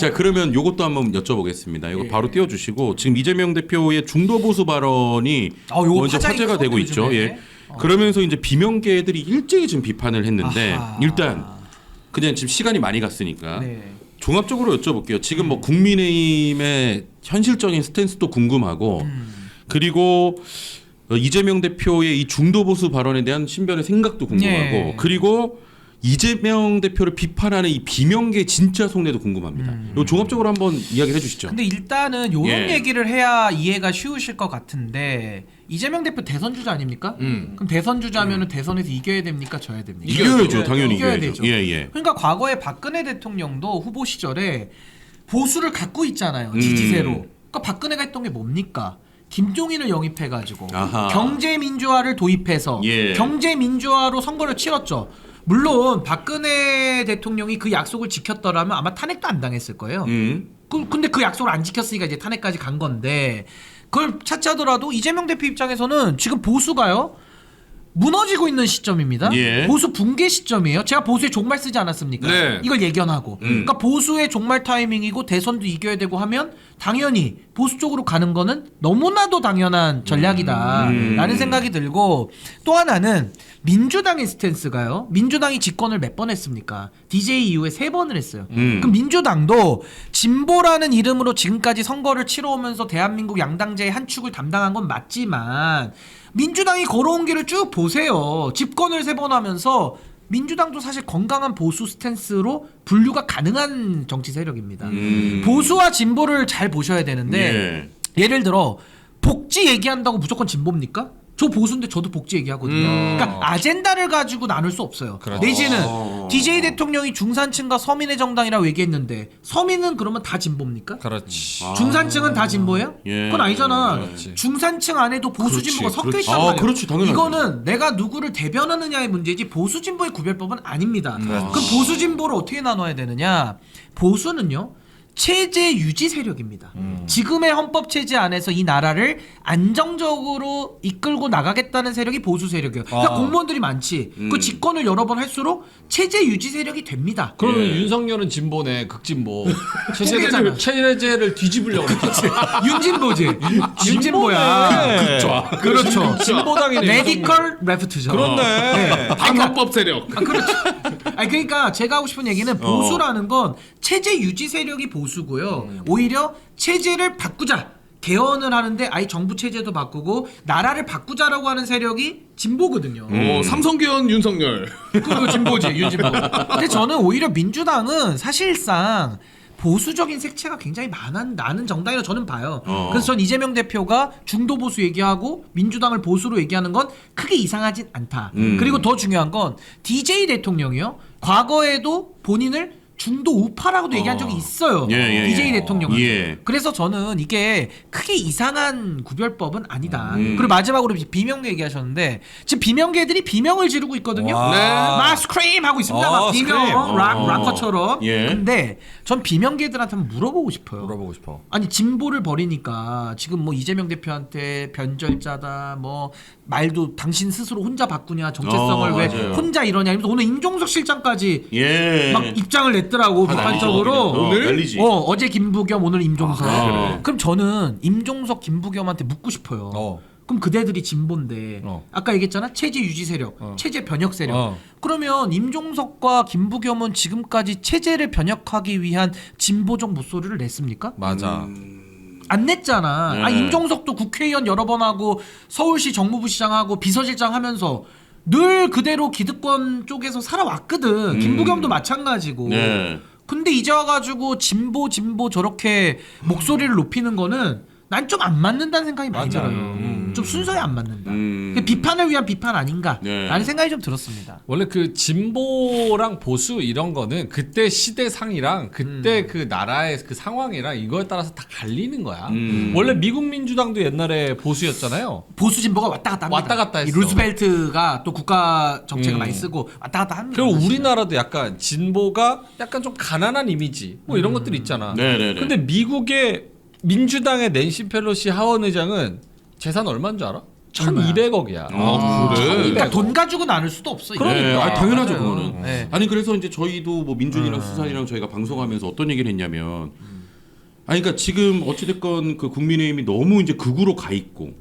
자 그러면 요것도 한번 여쭤보겠습니다. 이거 바로 띄워주시고 지금 이재명 대표의 중도 보수 발언이 요거 먼저 화제가 되고 있죠. 요즘에. 예. 그러면서 이제 비명계들이 일제히 지금 비판을 했는데 일단 그냥 지금 시간이 많이 갔으니까 네. 종합적으로 여쭤볼게요. 지금 뭐 국민의힘의 현실적인 스탠스도 궁금하고 그리고 이재명 대표의 이 중도 보수 발언에 대한 신변의 생각도 궁금하고 그리고 이재명 대표를 비판하는 이 비명계 진짜 속내도 궁금합니다. 요 종합적으로 한번 이야기를 해주시죠. 근데 일단은 요런 얘기를 해야 이해가 쉬우실 것 같은데 이재명 대표 대선 주자 아닙니까? 그럼 대선 주자면은 대선에서 이겨야 됩니까? 져야 됩니까? 이겨야죠. 당연히 이겨야 이겨야죠. 되죠. 예. 그러니까 과거에 박근혜 대통령도 후보 시절에 보수를 갖고 있잖아요. 지지세로. 그러니까 박근혜가 했던 게 뭡니까? 김종인을 영입해가지고 경제민주화를 도입해서 경제민주화로 선거를 치렀죠. 물론 박근혜 대통령이 그 약속을 지켰더라면 아마 탄핵도 안 당했을 거예요. 근데 그 약속을 안 지켰으니까 이제 탄핵까지 간 건데 그걸 차치하더라도 이재명 대표 입장에서는 지금 보수가요 무너지고 있는 시점입니다. 보수 붕괴 시점이에요. 제가 보수에 종말 쓰지 않았습니까? 네. 이걸 예견하고. 그러니까 보수의 종말 타이밍이고 대선도 이겨야 되고 하면 당연히 보수 쪽으로 가는 거는 너무나도 당연한 전략이다라는 생각이 들고 또 하나는 민주당의 스탠스가요. 민주당이 집권을 몇 번 했습니까? DJ 이후에 3번을 했어요. 그럼 민주당도 진보라는 이름으로 지금까지 선거를 치러오면서 대한민국 양당제의 한 축을 담당한 건 맞지만 민주당이 걸어온 길을 쭉 보세요. 집권을 3번 하면서 민주당도 사실 건강한 보수 스탠스로 분류가 가능한 정치 세력입니다. 보수와 진보를 잘 보셔야 되는데 예를 들어 복지 얘기한다고 무조건 진보입니까? 저 보수인데 저도 복지 얘기하거든요. 그러니까 아젠다를 가지고 나눌 수 없어요. 내지는 DJ 대통령이 중산층과 서민의 정당이라고 얘기했는데 서민은 그러면 다 진보입니까? 그렇지. 중산층은 다 진보예요? 그건 아니잖아. 그렇지. 중산층 안에도 보수 진보가 섞여 있단 아, 말이에요. 그렇지, 당연하지. 이거는 내가 누구를 대변하느냐의 문제지 보수 진보의 구별법은 아닙니다. 그럼 보수 진보를 어떻게 나눠야 되느냐? 보수는요. 체제 유지 세력입니다. 지금의 헌법 체제 안에서 이 나라를 안정적으로 이끌고 나가겠다는 세력이 보수 세력이에요. 그러니까 공무원들이 많지. 그 집권을 여러 번 할수록 체제 유지 세력이 됩니다. 그러면 윤석열은 진보네, 극진보. 체제잖아. 체제를 뒤집으려고 그랬지. 윤진보지. 윤진보야. 그렇죠. 진보당이네. 메디컬 레프트죠. 그렇네. 반헌법 세력. 그렇죠. 아니 그러니까 제가 하고 싶은 얘기는 보수라는 건 체제 유지 세력이 보수고요. 오히려 체제를 바꾸자. 개헌을 하는데 아예 정부 체제도 바꾸고 나라를 바꾸자라고 하는 세력이 진보거든요. 삼성개헌 윤석열. 그 진보지, 윤진보. 근데 저는 오히려 민주당은 사실상 보수적인 색채가 굉장히 나는 정당이라고 저는 봐요. 그래서 전 이재명 대표가 중도 보수 얘기하고 민주당을 보수로 얘기하는 건 크게 이상하진 않다. 그리고 더 중요한 건 DJ 대통령이요. 과거에도 본인을 중도 우파라고도 얘기한 적이 있어요. DJ 대통령은. 그래서 저는 이게 크게 이상한 구별법은 아니다. 그리고 마지막으로 비명계 얘기하셨는데 지금 비명계들이 비명을 지르고 있거든요. 막 스크림 하고 있습니다. 막 비명, 락커처럼. 근데 전 비명계들한테 한번 물어보고 싶어요. 물어보고 싶어. 아니 진보를 버리니까 지금 뭐 이재명 대표한테 변절자다 뭐 말도 당신 스스로 혼자 바꾸냐 정체성을 왜 혼자 이러냐 이러면서 오늘 임종석 실장까지 막 입장을 냈더라고 비판적으로. 오늘? 어제 김부겸 오늘 임종석. 그럼 저는 임종석 김부겸한테 묻고 싶어요. 그럼 그대들이 진보인데 아까 얘기했잖아 체제 유지 세력, 체제 변혁 세력. 그러면 임종석과 김부겸은 지금까지 체제를 변혁하기 위한 진보적 목소리를 냈습니까? 맞아. 안 냈잖아. 임종석도 국회의원 여러 번 하고 서울시 정무부시장 하고 비서실장 하면서 늘 그대로 기득권 쪽에서 살아왔거든. 김부겸도 마찬가지고. 근데 이제 와가지고 진보 저렇게 목소리를 높이는 거는 난 좀 안 맞는다는 생각이 많이 들어요. 좀 순서에 안 맞는다. 비판을 위한 비판 아닌가 라는 생각이 좀 들었습니다. 원래 그 진보랑 보수 이런 거는 그때 시대상이랑 그때 그 나라의 그 상황이랑 이거에 따라서 다 갈리는 거야. 원래 미국 민주당도 옛날에 보수였잖아요. 보수 진보가 왔다 갔다 합니다. 왔다 갔다 했어. 이 루스벨트가 또 국가 정책을 많이 쓰고 왔다 갔다 합니다. 그리고 우리나라도 약간 진보가 약간 좀 가난한 이미지 뭐 이런 것들 있잖아. 근데 미국의 민주당의 낸시 펠로시 하원 의장은 재산 얼마인 줄 알아? 얼마야? 1,200억이야. 그래. 그러니까 돈 가지고 나눌 수도 없어. 이거. 네, 아니, 당연하죠 맞아요. 그거는. 네. 아니 그래서 이제 저희도 뭐 민준이랑 수산이랑 저희가 방송하면서 어떤 얘기를 했냐면, 아니 그러니까 지금 어찌됐건 그 국민의힘이 너무 이제 극으로 가 있고,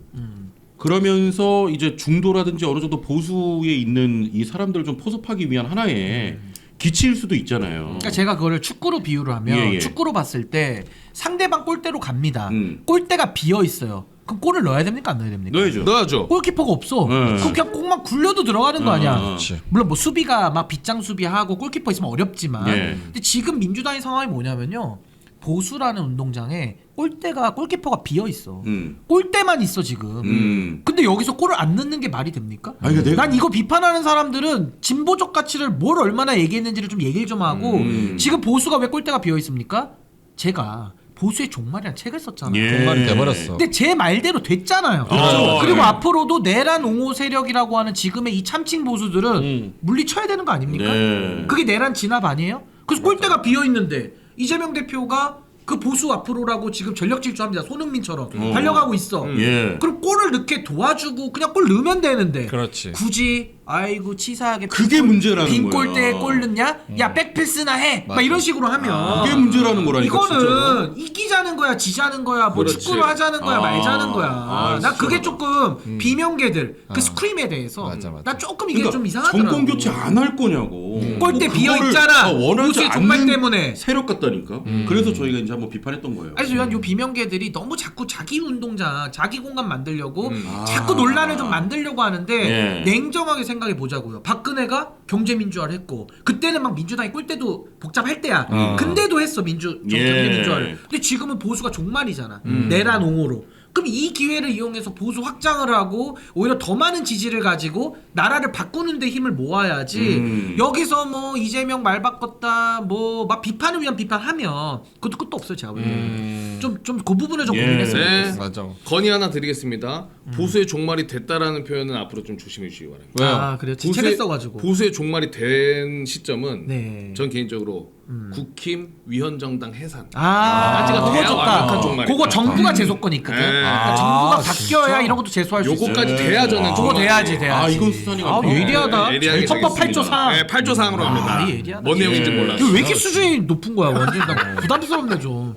그러면서 이제 중도라든지 어느 정도 보수에 있는 이 사람들을 좀 포섭하기 위한 하나의 기치일 수도 있잖아요. 그러니까 제가 그거를 축구로 비유를 하면 예, 예. 축구로 봤을 때 상대방 골대로 갑니다. 음. 골대가 비어 있어요. 그럼 골을 넣어야 됩니까 안 넣어야 됩니까? 넣어야죠. 넣어야죠. 골키퍼가 없어. 네. 그럼 그냥 공만 굴려도 들어가는 거 아니야. 그렇지. 물론 뭐 수비가 막 빗장 수비하고 골키퍼 있으면 어렵지만 예. 근데 지금 민주당의 상황이 뭐냐면요. 보수라는 운동장에 골대가 골키퍼가 비어 있어. 골대만 있어 지금. 근데 여기서 골을 안 넣는 게 말이 됩니까? 아니, 그러니까 내가- 난 이거 비판하는 사람들은 진보적 가치를 뭘 얼마나 얘기했는지를 좀 얘기를 좀 하고 지금 보수가 왜 골대가 비어 있습니까? 제가 보수의 종말이라는 책을 썼잖아요. 예. 정말이 돼버렸어. 근데 제 말대로 됐잖아요. 그렇죠. 그리고 예. 앞으로도 내란 옹호 세력이라고 하는 지금의 이 참칭 보수들은 물리쳐야 되는 거 아닙니까? 네. 그게 내란 진압 아니에요? 그래서 골대가 비어 있는데 이재명 대표가 그 보수 앞으로라고 지금 전력 질주합니다. 손흥민처럼 달려가고 있어. 예. 그럼 골을 넣게 도와주고 그냥 골 넣으면 되는데 그렇지. 굳이 아이고 치사하게 그게 빈 골- 문제라는 빈 거야. 골대에 골 넣냐? 야 백패스나 해. 막 이런 식으로 하면 그게 문제라는 거라니까. 진짜로. 이거는 이기자는 거야, 지자는 거야, 뭐 그렇지. 축구를 하자는 거야, 말자는 거야. 나 진짜. 그게 조금 비명계들 그 스크림에 대해서 맞아, 맞아. 나 조금 이게 그러니까 좀 이상하더라고. 정권 교체 안 할 거냐고. 골대 뭐 비어 그거를 있잖아. 원하지 보수의 종말 않는 때문에. 세력 같다니까. 그래서 저희가 이제 한번 비판했던 거예요. 그래서 요 비명계들이 너무 자꾸 자기 운동장, 자기 공간 만들려고 자꾸 논란을 좀 만들려고 하는데 예. 냉정하게 생각해 보자고요. 박근혜가 경제민주화를 했고 그때는 막 민주당이 꼴대도 복잡할 때야. 근데도 했어 예. 경제민주화를. 근데 지금은 보수가 종말이잖아. 내란 옹호로. 그럼 이 기회를 이용해서 보수 확장을 하고 오히려 더 많은 지지를 가지고 나라를 바꾸는 데 힘을 모아야지 여기서 뭐 이재명 말 바꿨다 뭐 막 비판을 위한 비판하면 그것도 끝도 없어요 제가 볼 때는 좀 그 부분을 좀 예. 고민했어요. 네. 맞아. 건의 하나 드리겠습니다. 보수의 종말이 됐다라는 표현은 앞으로 좀 조심해 주시기 바랍니다. 왜요? 아 그래요? 책을 써가지고. 보수의 종말이 된 시점은 네. 전 개인적으로 국힘 위헌정당 해산. 까지가 그거 돼야 좋다. 완벽한 종말이다. 그거 정부가 제소권이 있거든. 네. 그러니까 정부가 바뀌어야 이런 것도 제소할 수 있어. 요거까지 돼야 저는 그거 돼야지. 아 이건 수산이가. 아 예리하다. 예리하게 헌법 되겠습니다. 8조 4. 네, 8조 4항으로 합니다. 예리하다. 뭔 내용인지 몰랐어. 이거 왜 이렇게 수준이 높은 거야 완전 나 부담스럽네 좀.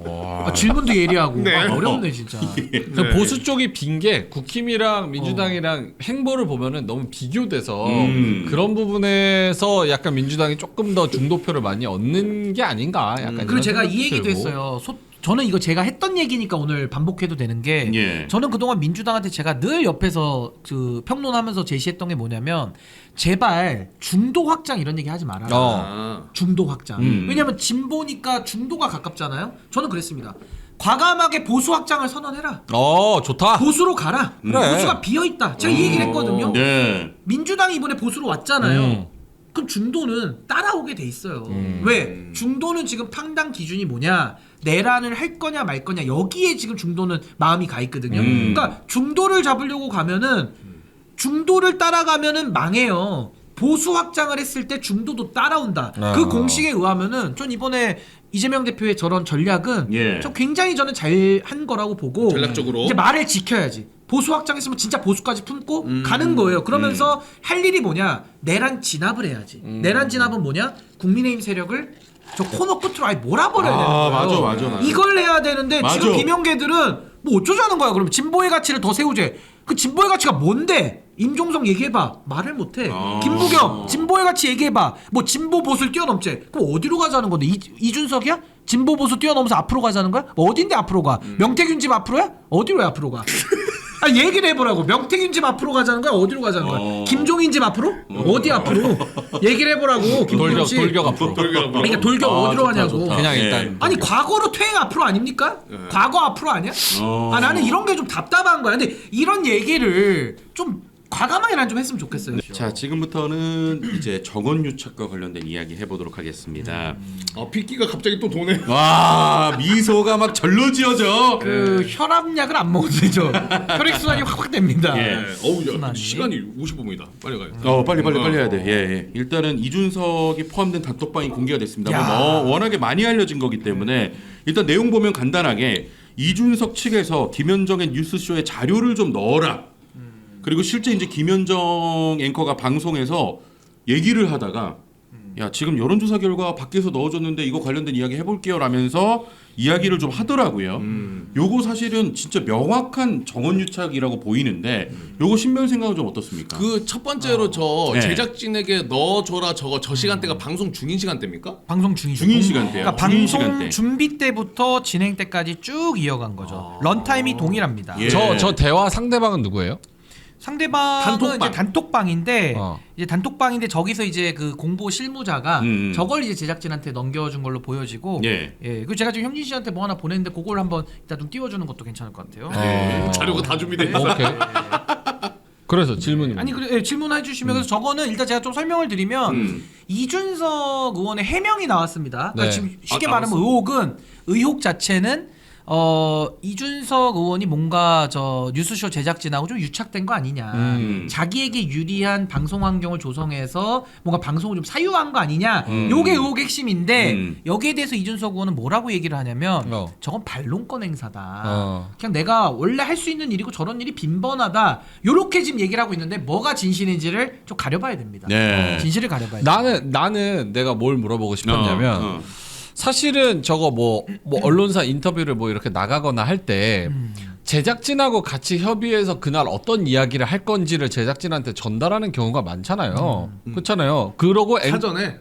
질문도 예리하고 네. 아, 어렵네 진짜. 그 보수 쪽이 빈 게 국힘이랑 민주당이랑 행보를 보면은 너무 비교돼서 그런 부분에서 약간 민주당이 조금 더 중도표를 많이 얻는 게 아닌가 약간 그리고 이런 제가 이 생각이 얘기도 들고. 했어요. 저는 이거 제가 했던 얘기니까 오늘 반복해도 되는 게 예. 저는 그동안 민주당한테 제가 늘 옆에서 그 평론하면서 제시했던 게 뭐냐면 제발 중도 확장 이런 얘기 하지 말아라. 아. 중도 확장. 왜냐면 진보니까 중도가 가깝잖아요. 저는 그랬습니다. 과감하게 보수 확장을 선언해라. 좋다. 보수로 가라. 그래. 보수가 비어 있다. 제가 이 얘기를 했거든요. 네. 민주당이 이번에 보수로 왔잖아요. 그럼 중도는 따라오게 돼 있어요. 왜? 중도는 지금 판단 기준이 뭐냐? 내란을 할 거냐 말 거냐 여기에 지금 중도는 마음이 가 있거든요. 그러니까 중도를 잡으려고 가면은 중도를 따라가면은 망해요. 보수 확장을 했을 때 중도도 따라온다. 그 공식에 의하면은 전 이번에 이재명 대표의 저런 전략은 예. 전 굉장히 저는 잘 한 거라고 보고 전략적으로. 이제 말을 지켜야지. 보수 확장했으면 진짜 보수까지 품고 가는 거예요. 그러면서 할 일이 뭐냐? 내란 진압을 해야지. 내란 진압은 뭐냐? 국민의힘 세력을 저 코너 끝으로 아예 몰아버려야 되는 거예요. 맞아. 이걸 해야 되는데 맞아. 지금 비명계들은 뭐 어쩌자는 거야? 그럼 진보의 가치를 더 세우재. 그 진보의 가치가 뭔데? 임종석 얘기해봐. 말을 못해. 김부겸 진보의 가치 얘기해봐. 뭐 진보 보수를 뛰어넘재. 그럼 어디로 가자는 건데? 이준석이야? 진보 보수 뛰어넘어서 앞으로 가자는 거야? 뭐 어딘데 앞으로 가? 명태균 집 앞으로야? 어디로 해 앞으로 가? 아 얘기를 해보라고. 명태균 집 앞으로 가자는 거야? 어디로 가자는 거야? 김종인 집 앞으로? 어디 앞으로? 얘기를 해보라고. 김부겸 씨. 돌격 앞으로. 그러니까 돌격 어디로 가냐고. 그냥 예. 일단 아니 과거로 퇴행 앞으로 아닙니까? 과거 앞으로 아니야? 아 나는 이런 게 좀 답답한 거야. 근데 이런 얘기를 좀 과감하게 난 좀 했으면 좋겠어요. 자 지금부터는 이제 정원 유착과 관련된 이야기 해보도록 하겠습니다. 핏기가 갑자기 또 도네. 와 미소가 막 절로 지어져. 그 혈압약을 안 먹어도 되죠. 혈액 순환이 확확 됩니다. 예. 어우 야 순환이. 시간이 50분이다. 빨리 가요. 빨리 해야 돼. 예. 일단은 이준석이 포함된 단톡방이 공개가 됐습니다. 야. 뭐 워낙에 많이 알려진 거기 때문에 일단 내용 보면 간단하게 이준석 측에서 김현정의 뉴스쇼에 자료를 좀 넣어라. 그리고 실제 이제 김현정 앵커가 방송에서 얘기를 하다가 야 지금 여론조사 결과 밖에서 넣어줬는데 이거 관련된 이야기 해볼게요라면서 이야기를 좀 하더라고요. 요거 사실은 진짜 명확한 정원유착이라고 보이는데 요거 신변 생각은 좀 어떻습니까? 그 첫 번째로 저 네. 제작진에게 넣어줘라 저거 저 시간대가 방송 중인 시간대입니까? 방송 중이죠. 중인 시간대요. 그러니까 중인 방송 시간대. 준비 때부터 진행 때까지 쭉 이어간 거죠. 런타임이 동일합니다. 예. 저 대화 상대방은 누구예요? 상대방은 단톡방. 이제 단톡방인데 어. 이제 단톡방인데 저기서 이제 그 공보 실무자가 음. 저걸 이제 제작진한테 넘겨준 걸로 보여지고 예. 그 제가 지금 현진 씨한테 뭐 하나 보냈는데 그걸 한번 이따 좀 띄워주는 것도 괜찮을 것 같아요. 어. 자료가 다 준비돼 있어. 오케이. 그래서 질문이 아니 그래 질문해 주시면 그래서 저거는 일단 제가 좀 설명을 드리면 이준석 의원의 해명이 나왔습니다. 그러니까 네. 지금 쉽게 아, 말하면 나왔어? 의혹 자체는 이준석 의원이 뭔가 저 뉴스쇼 제작진하고 좀 유착된 거 아니냐. 자기에게 유리한 방송 환경을 조성해서 뭔가 방송을 좀 사유한 거 아니냐. 요게 의혹의 핵심인데 여기에 대해서 이준석 의원은 뭐라고 얘기를 하냐면 저건 반론권 행사다. 그냥 내가 원래 할 수 있는 일이고 저런 일이 빈번하다. 요렇게 지금 얘기를 하고 있는데 뭐가 진실인지를 좀 가려봐야 됩니다. 네. 진실을 가려봐야 돼. 나는 내가 뭘 물어보고 싶었냐면 사실은 저거 뭐 언론사 인터뷰를 뭐 이렇게 나가거나 할 때 제작진하고 같이 협의해서 그날 어떤 이야기를 할 건지를 제작진한테 전달하는 경우가 많잖아요. 그렇잖아요. 그러고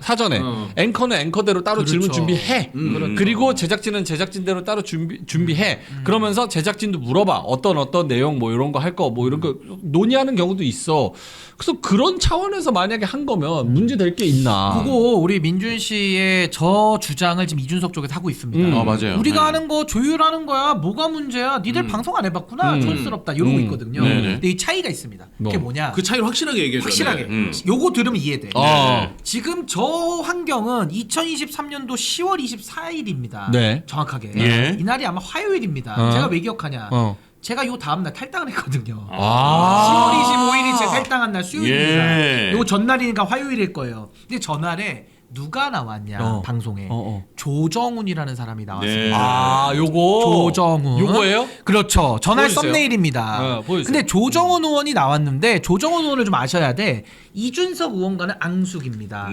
사전에 앵커는 앵커대로 따로 그렇죠. 질문 준비해. 그리고 제작진은 제작진대로 따로 준비해. 그러면서 제작진도 물어봐. 어떤 내용 뭐 이런 거 할 거 뭐 이런 거 논의하는 경우도 있어. 그래서 그런 차원에서 만약에 한 거면 문제 될 게 있나? 그거 우리 민준 씨의 저 주장을 지금 이준석 쪽에서 하고 있습니다. 맞아요. 우리가 네. 하는 거 조율하는 거야. 뭐가 문제야? 니들 방송 안 해봤구나. 촌스럽다. 이러고 있거든요. 네네. 근데 이 차이가 있습니다. 그게 뭐냐? 그 차이를 확실하게 얘기해줘. 확실하게. 요거 들으면 이해돼. 어. 지금 저 환경은 2023년도 10월 24일입니다. 네. 정확하게. 예. 이날이 아마 화요일입니다. 어. 제가 왜 기억하냐? 어. 제가 요 다음날 탈당을 했거든요. 아. 10월 25일이 제 탈당한 날 수요일입니다. 예. 요 전날이니까 화요일일 거예요. 근데 전날에 누가 나왔냐 방송에 조정훈이라는 사람이 나왔습니다. 네. 아, 요거 조정훈. 요거예요? 그렇죠. 전날 보여주세요. 썸네일입니다. 보여주세요. 근데 조정훈 의원이 나왔는데 조정훈 의원을 좀 아셔야 돼. 이준석 의원과는 앙숙입니다.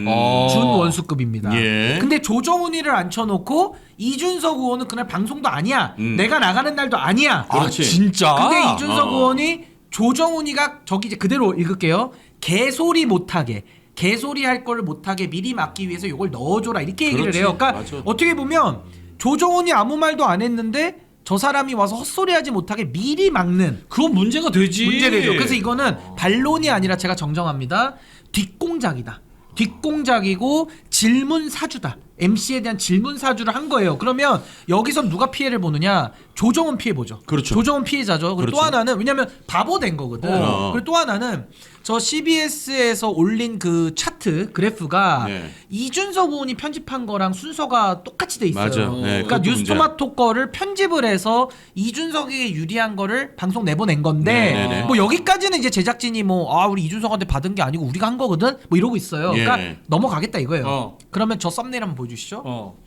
준원수급입니다. 예. 근데 조정훈이를 앉혀놓고 이준석 의원은 그날 방송도 아니야. 내가 나가는 날도 아니야. 그렇지. 진짜? 근데 이준석 의원이 조정훈이가 저기 이제 그대로 읽을게요. 개소리 못하게. 개소리 할 거를 못하게 미리 막기 위해서 이걸 넣어줘라 이렇게 얘기를 그렇지. 해요. 그러니까 맞아. 어떻게 보면 조정훈이 아무 말도 안 했는데 저 사람이 와서 헛소리하지 못하게 미리 막는 그건 문제가 되지. 문제되죠. 그래서 이거는 반론이 아니라 제가 정정합니다. 뒷공작이다. 뒷공작이고 질문 사주다. MC에 대한 질문 사주를 한 거예요. 그러면 여기서 누가 피해를 보느냐? 조정훈 피해 보죠. 그렇죠. 조정훈 피해자죠. 그리고 또 그렇죠. 하나는 왜냐면 바보 된 거거든. 그리고 또 하나는 저 CBS에서 올린 그 차트 그래프가 네. 이준석 의원이 편집한 거랑 순서가 똑같이 돼 있어요. 맞아요. 네, 그러니까 그것도 뉴스토마토 거를 편집을 해서 이준석에게 유리한 거를 방송 내보낸 건데 네네네. 뭐 여기까지는 이제 제작진이 뭐 우리 이준석한테 받은 게 아니고 우리가 한 거거든 뭐 이러고 있어요. 예. 그러니까 넘어가겠다 이거예요. 그러면 저 썸네일 한번 보여주시죠. 어.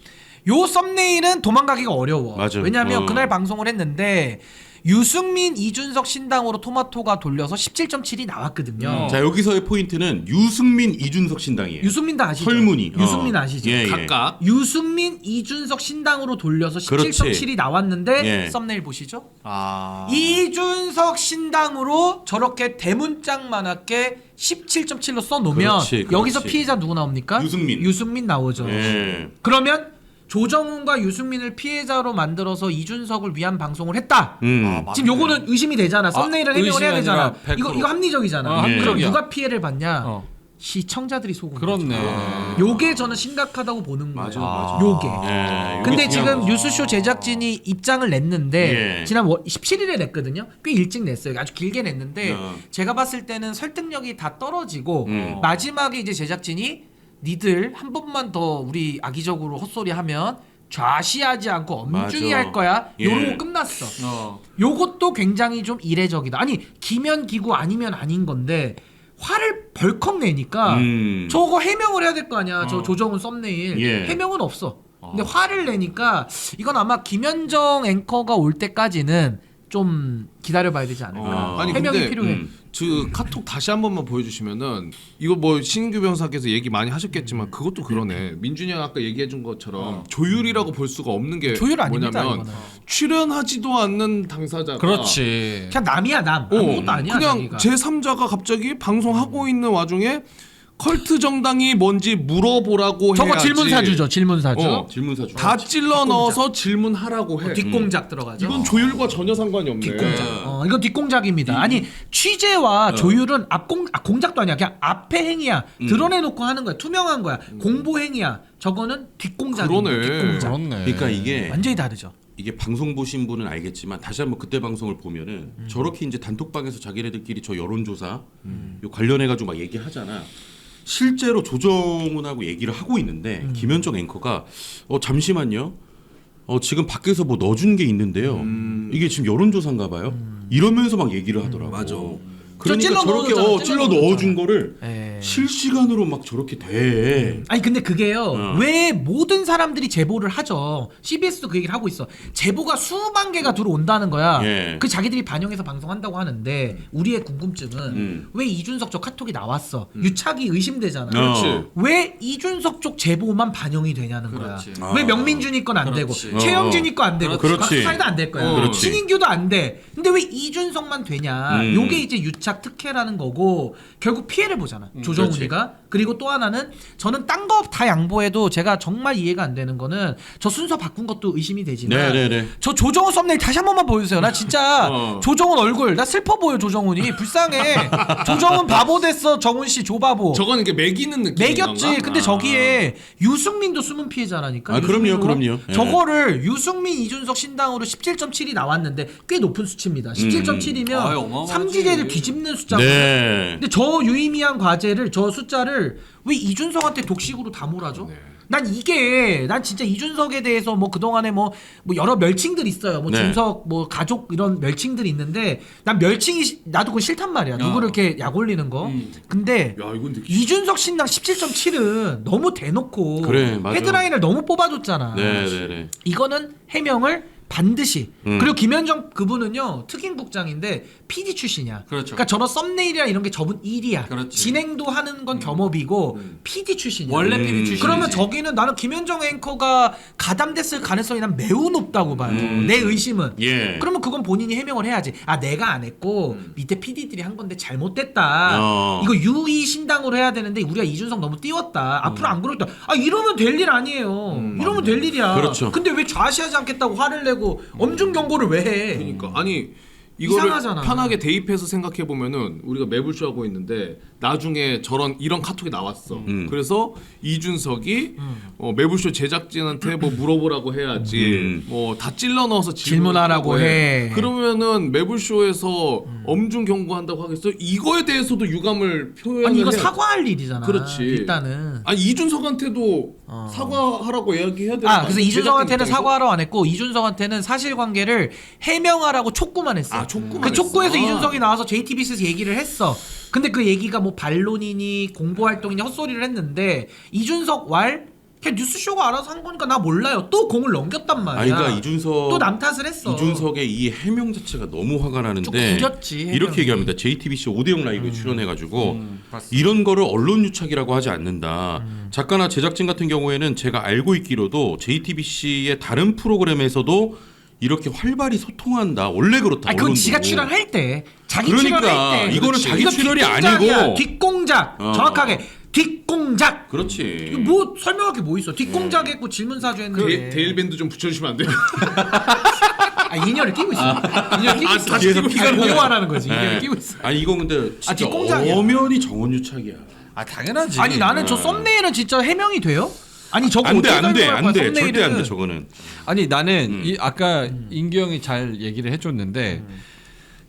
요 썸네일은 도망가기가 어려워. 맞아. 왜냐하면 그날 방송을 했는데 유승민, 이준석 신당으로 토마토가 돌려서 17.7이 나왔거든요. 자 여기서의 포인트는 유승민, 이준석 신당이에요. 유승민 다 아시죠? 설문이. 유승민 아시죠? 예, 예. 각각 유승민, 이준석 신당으로 돌려서 그렇지. 17.7이 나왔는데 예. 썸네일 보시죠. 아. 이준석 신당으로 저렇게 대문짝만하게 17.7로 써놓으면 그렇지, 그렇지. 여기서 피해자 누구 나옵니까? 유승민 나오죠. 예. 그러면 조정훈과 유승민을 피해자로 만들어서 이준석을 위한 방송을 했다. 지금 요거는 의심이 되잖아. 썸네일을 해명을 해야 의심이 되잖아. 아니라 이거 100%. 합리적이잖아. 어, 그럼 합리적이야. 누가 피해를 받냐? 어. 시청자들이 속은 그렇네. 거죠. 요게 저는 심각하다고 보는 거예요. 맞아, 맞아. 요게. 예, 요게 근데 중요한 지금 거죠. 뉴스쇼 제작진이 입장을 냈는데 예. 지난 17일에 냈거든요. 꽤 일찍 냈어요. 아주 길게 냈는데 제가 봤을 때는 설득력이 다 떨어지고 마지막에 이제 제작진이 니들 한 번만 더 우리 악의적으로 헛소리하면 좌시하지 않고 엄중히 맞아. 할 거야. 예. 요러고 끝났어. 요것도 굉장히 좀 이례적이다. 아니 기면 기구 아니면 아닌 건데 화를 벌컥 내니까 저거 해명을 해야 될 거 아니야. 저 조정훈 썸네일 예. 해명은 없어. 근데 화를 내니까 이건 아마 김현정 앵커가 올 때까지는 좀 기다려봐야 되지 않을까. 아니, 해명이 근데, 필요해. 그 카톡 다시 한 번만 보여주시면은 이거 뭐 신인규 변호사께서 얘기 많이 하셨겠지만 그것도 그러네. 민준이 형 아까 얘기해준 것처럼 조율이라고 볼 수가 없는 게 조율 아닙니다, 뭐냐면 이거는. 출연하지도 않는 당사자가 그렇지. 그냥 남이야 남. 아무것도 아니야. 그냥 자기가. 제3자가 갑자기 방송하고 있는 와중에 컬트 정당이 뭔지 물어보라고 저거 해야지. 질문사주죠. 질문사주. 질문사주. 다 찔러 넣어서 질문하라고 해. 뒷공작 들어가죠. 이건 조율과 전혀 상관이 없네. 뒷공작. 이건 뒷공작입니다. 아니 취재와 조율은 공작도 아니야. 그냥 앞에 행위야. 드러내놓고 하는 거야. 투명한 거야. 공보 행위야. 저거는 뒷공작이야. 그러네. 뒷공작. 그렇네. 그러니까 이게 완전히 다르죠. 이게 방송 보신 분은 알겠지만 다시 한번 그때 방송을 보면은 저렇게 이제 단톡방에서 자기네들끼리 저 여론조사 요 관련해 가지고 막 얘기하잖아. 실제로 조정훈하고 얘기를 하고 있는데 김현정 앵커가 잠시만요. 지금 밖에서 뭐 넣어준 게 있는데요. 이게 지금 여론조사인가 봐요. 이러면서 막 얘기를 하더라고. 맞아. 그러니까 찔러 저렇게 넣어줬잖아, 찔러 찔러 넣어준 거를 예. 실시간으로 막 저렇게 돼. 아니 근데 그게요. 왜 모든 사람들이 제보를 하죠. CBS도 그 얘기를 하고 있어. 제보가 수만 개가 들어온다는 거야. 예. 그 자기들이 반영해서 방송한다고 하는데 우리의 궁금증은 왜 이준석 저 카톡이 나왔어. 유착이 의심되잖아. 그렇지. 왜 이준석 쪽 제보만 반영이 되냐는 그렇지. 거야. 왜 명민준이 건 안 되고 그렇지. 최영진이 건 안 되고 그렇지. 박수사이도 안 될 거야. 그렇지. 신인규도 안 돼. 근데 왜 이준석만 되냐. 요게 이제 유착 특혜라는 거고 결국 피해를 보잖아. 조정훈이가. 그리고 또 하나는 저는 딴 거 다 양보해도 제가 정말 이해가 안 되는 거는 저 순서 바꾼 것도 의심이 되지만 네네네. 저 조정훈 썸네일 다시 한 번만 보여주세요. 나 진짜 조정훈 얼굴 나 슬퍼 보여. 조정훈이 불쌍해. 조정훈 바보 됐어. 정훈 씨 조바보. 저건 이게 매기는 느낌. 매겼지. 근데 저기에 유승민도 숨은 피해자라니까. 아, 그럼요, 유승민으로. 그럼요. 예. 저거를 유승민, 이준석 신당으로 17.7이 나왔는데 꽤 높은 수치입니다. 17.7이면 아유, 어마어마하지. 삼지제를 뒤집는 숫자거든요. 네. 근데 저 유의미한 과제를 저 숫자를 왜 이준석한테 독식으로 다 몰아줘? 난 진짜 이준석에 대해서 뭐 그동안에 뭐 여러 멸칭들이 있어요. 뭐 네. 준석 뭐 가족 이런 멸칭들이 있는데 난 멸칭이 나도 그거 싫단 말이야. 누구를 이렇게 약 올리는 거. 근데 야, 이건 느낌. 이준석 신당 17.7은 너무 대놓고 그래, 맞아. 헤드라인을 너무 뽑아줬잖아. 네네네. 이거는 해명을 반드시. 음. 그리고 김현정 그분은요 특임국장인데 PD 출신이야. 그렇죠. 그러니까 저런 썸네일이나 이런 게 저분 일이야. 그렇지. 진행도 하는 건 겸업이고 PD 출신이야. 원래 PD 출신이지. 그러면 저기는 나는 김현정 앵커가 가담됐을 가능성이 난 매우 높다고 봐요. 내 의심은. 예. 그러면 그건 본인이 해명을 해야지. 아 내가 안 했고 밑에 PD들이 한 건데 잘못됐다. 이거 유의 신당으로 해야 되는데 우리가 이준석 너무 띄웠다. 앞으로 안 그러겠다. 아 이러면 될 일 아니에요. 이러면 될 일이야. 그렇죠. 근데 왜 좌시하지 않겠다고 화를 내고 엄중 경고를 왜 해? 그러니까 아니 이거를 이상하잖아. 편하게 대입해서 생각해 보면은 우리가 매불쇼 하고 있는데 나중에 이런 카톡이 나왔어. 그래서 이준석이 매불쇼 제작진한테 뭐 물어보라고 해야지. 뭐 다 찔러 넣어서 질문하라고 해. 그러면은 매불쇼에서 엄중 경고한다고 하겠어? 이거에 대해서도 유감을 표현을 아니 이거 해. 사과할 일이잖아. 그렇지. 일단은. 아니 이준석한테도 사과하라고 이야기해야 되는 거 그래서 아니야? 이준석한테는 제작진 입장에서? 사과하러 안 했고 이준석한테는 사실관계를 해명하라고 촉구만 했어. 아, 촉구만 그 촉구에서 했어. 이준석이 나와서 JTBC에서 얘기를 했어. 근데 그 얘기가 뭐 반론이니 공보활동이니 헛소리를 했는데 이준석 그냥 뉴스쇼가 알아서 한 거니까 나 몰라요. 또 공을 넘겼단 말이야. 아니 그러니까 이준석 또 남 탓을 했어. 이준석의 이 해명 자체가 너무 화가 나는데 좀 구렸지, 해명이. 이렇게 얘기합니다. JTBC 5대0 라이브에 출연해가지고 이런 거를 언론 유착이라고 하지 않는다. 작가나 제작진 같은 경우에는 제가 알고 있기로도 JTBC의 다른 프로그램에서도 이렇게 활발히 소통한다. 원래 그렇다. 아니 그건 언론도. 지가 출연할 때 자기 그러니까, 출연할 때 이거는 자기 이거 출연이 뒷공작이야. 아니고. 뒷공작 정확하게 뒷공작. 그렇지. 이거 뭐 설명할 게 뭐 있어? 뒷공작 했고 질문사주 했는데 데일밴드 좀 붙여주시면 안 돼요? 인연을 끼고 있어. 인연을 끼고 있어. 뒤에서 피가 공유하라는 거지. 네. 인연을 끼고 있어. 아니 이거 근데 진짜 뒷공작이야. 엄연히 정원유착이야. 아 당연하지. 아니 나는 저 썸네일은 진짜 해명이 돼요? 아니 저거 안돼 어떻게 안돼 설명할 거야, 안돼 썸네일은. 절대 안돼 저거는. 아니 나는 아까 인규 형이 잘 얘기를 해줬는데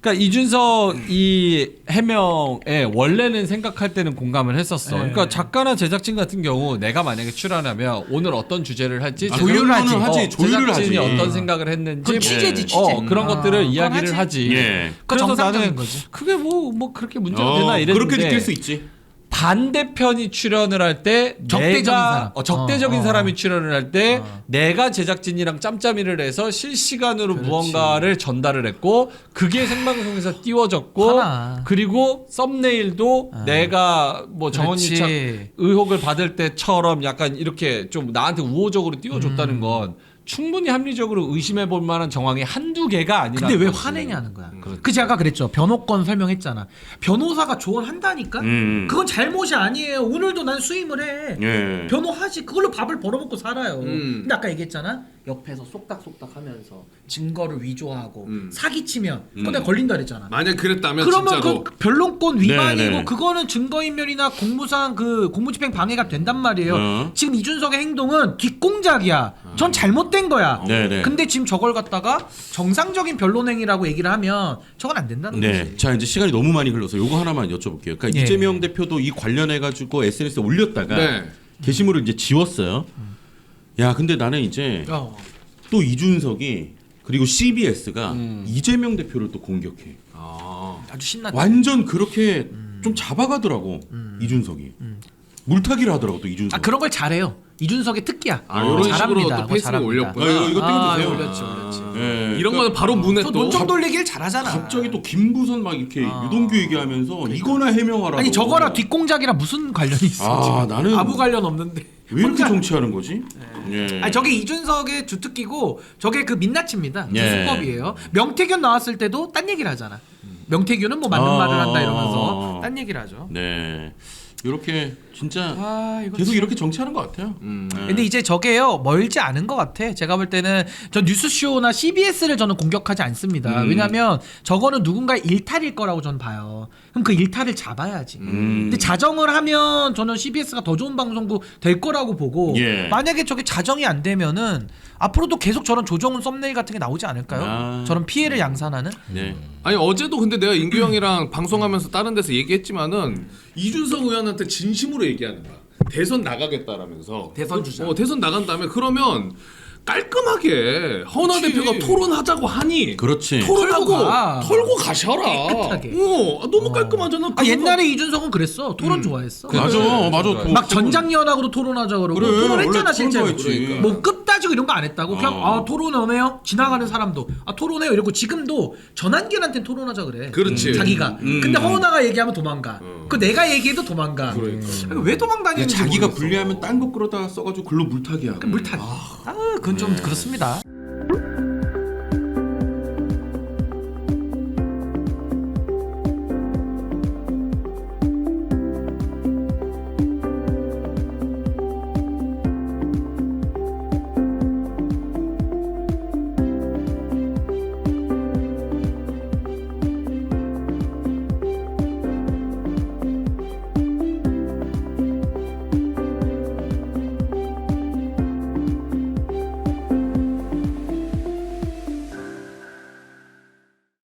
그러니까 이준석 이 해명에 원래는 생각할 때는 공감을 했었어. 그러니까 작가나 제작진 같은 경우 내가 만약에 출연하면 오늘 어떤 주제를 할지 조율을 하지. 조율을 제작진이 하지. 어떤 생각을 했는지 그건 취재지, 취재. 그런 것들을 그건 이야기를 하지. 하지. 예. 그거 그래서 정상적인 나는 거지. 그게 뭐 그렇게 문제가 되나 이랬는데 그렇게 느낄 수 있지. 반대편이 출연을 할 때 적대적인 사람. 적대적인 사람이 출연을 할 때 내가 제작진이랑 짬짬이를 해서 실시간으로 무언가를 전달을 했고 그게 생방송에서 띄워졌고 하나. 그리고 썸네일도 내가 뭐 정원유착 의혹을 받을 때처럼 약간 이렇게 좀 나한테 우호적으로 띄워줬다는 건 충분히 합리적으로 의심해 볼 만한 정황이 한두 개가 아니라. 근데 왜 화내냐는 거야. 그 제가 아까 그랬죠. 변호권 설명했잖아. 변호사가 조언한다니까? 그건 잘못이 아니에요. 오늘도 난 수임을 해. 예. 변호하지. 그걸로 밥을 벌어먹고 살아요. 근데 아까 얘기했잖아. 옆에서 쏙닥쏙닥 하면서 증거를 위조하고 사기치면 그거 내가 걸린다 그랬잖아. 만약 그랬다면 그러면 진짜로 그 변론권 위반이고 네네. 그거는 증거인멸이나 공무상 그 공무집행 방해가 된단 말이에요. 지금 이준석의 행동은 뒷공작이야. 전 잘못된 거야. 네네. 근데 지금 저걸 갖다가 정상적인 변론행위라고 얘기를 하면 저건 안 된다는 네. 거지. 자 이제 시간이 너무 많이 흘러서 요거 하나만 여쭤볼게요. 그러니까 예. 이재명 대표도 이 관련해 가지고 SNS에 올렸다가 네. 게시물을 이제 지웠어요. 야 근데 나는 이제 또 이준석이 그리고 CBS가 이재명 대표를 또 공격해. 아주 신났다. 완전 그렇게 좀 잡아가더라고 이준석이. 물타기를 하더라고 또 이준석. 아 그런 걸 잘해요. 이준석의 특기야. 이런 식으로 잘합니다. 또 페이스북에 잘합니다. 올렸구나. 이거 띄워주세요. 올렸지. 예. 이런 거는 바로 문에 또 또 논점 돌리기를 잘하잖아. 갑자기 또 김부선 막 이렇게 유동규 얘기하면서 이거나 해명하라고. 아니 저거랑 뒷공작이랑 무슨 관련이 있어? 아 나는 아무 관련 없는데. 왜 이렇게 혼자- 정치하는 거지? 예. 아니 저게 이준석의 주특기고 저게 그 민낯입니다. 예. 수법이에요. 명태균 나왔을 때도 딴 얘기를 하잖아. 명태균은 뭐 맞는 말을 한다 이러면서 딴 얘기를 하죠. 네. 이렇게 진짜 이거 계속 참- 이렇게 정치하는 것 같아요. 네. 근데 이제 저게요 멀지 않은 것 같아. 제가 볼 때는 저 뉴스쇼나 CBS를 저는 공격하지 않습니다. 왜냐하면 저거는 누군가의 일탈일 거라고 저는 봐요. 그럼 그 일탈을 잡아야지. 근데 자정을 하면 저는 CBS가 더 좋은 방송국 될 거라고 보고 예. 만약에 저게 자정이 안 되면은 앞으로도 계속 저런 조정훈 썸네일 같은 게 나오지 않을까요? 아. 저런 피해를 양산하는. 네. 아니 어제도 근데 내가 인규 형이랑 방송하면서 다른 데서 얘기했지만은 이준석 의원한테 진심으로 얘기하는 거야. 대선 나가겠다라면서. 대선 주자. 대선 나간 다음에 그러면 깔끔하게 허나 그치. 대표가 토론하자고 하니 그렇지. 토론하고 털고 가. 털고 가셔라. 깨끗하게. 너무 깔끔하잖아. 옛날에 이준석은 그랬어. 토론 좋아했어. 맞아, 맞아. 막 전장위원하고도 토론하자 그러고 그래, 토론했잖아 원래 실제로. 토론 좋아했지. 뭐 끝 따지고 이런 거 안 했다고. 그냥 토론하네요. 지나가는 사람도 토론해요. 이러고 지금도 전한길한테는 토론하자 그래. 그렇지. 자기가. 근데 허은하가 얘기하면 도망가. 그 내가 얘기해도 도망가. 그러니까. 왜 도망다니는지 자기가 모르겠어. 분리하면 딴 거 끌어다 써가지고 글로 물타기야. 물타기. 그건 좀 그렇습니다.